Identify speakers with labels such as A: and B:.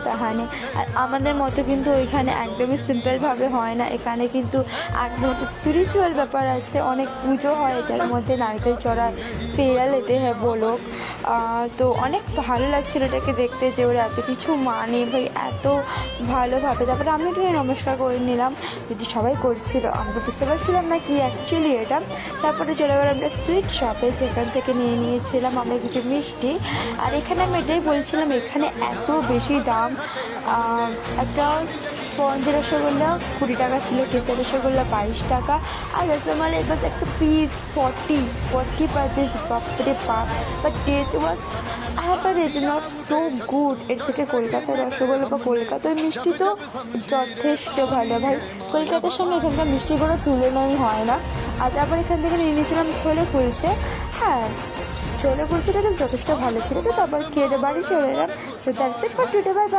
A: তাহানি। আর আমাদের মতো কিন্তু ওইখানে একদমই সিম্পলভাবে হয় না, এখানে কিন্তু একদম স্পিরিচুয়াল ব্যাপার আছে, অনেক পুজো হয় এটার মধ্যে, নারকেল চড়ায়, ফেরা লেতে হ্যাঁ বলো। তো অনেক ভালো লাগছিল এটাকে দেখতে যে ওরা এত কিছু মানে ভাই এত ভালোভাবে। তারপরে আমি একটু নমস্কার করে নিলাম, যদি সবাই করছিল আমি তো বুঝতে পারছিলাম না কি অ্যাকচুয়ালি এটা। তারপরে চলে গেলাম আমরা সুইট শপে, যেখান থেকে নিয়ে নিয়েছিলাম আমরা কিছু মিষ্টি। আর এখানে আমি এটাই বলছিলাম, এখানে এত বেশি দাম। একটা স্পঞ্জ রসগোল্লা 20 টাকা ছিল, কেসের রসগোল্লা 22 টাকা, আর রসমালাই বাস একটা পিস 40 পার পিস, বাপরে বাপ। But test was average, not so good. এর থেকে কলকাতার রসগোল্লা বা কলকাতার মিষ্টি তো যথেষ্ট ভালো ভাই, কলকাতার সঙ্গে এখানকার মিষ্টিগুলো তুলনাই হয় না। আর তারপর এখান থেকে নিয়ে নিয়েছিলাম ছোলে কুলচে। হ্যাঁ, ছোলে কুলচেটা যথেষ্ট ভালো ছিল। তো তারপর খেয়ে বাড়ি চলে এলাম। So that's it for today, bye bye.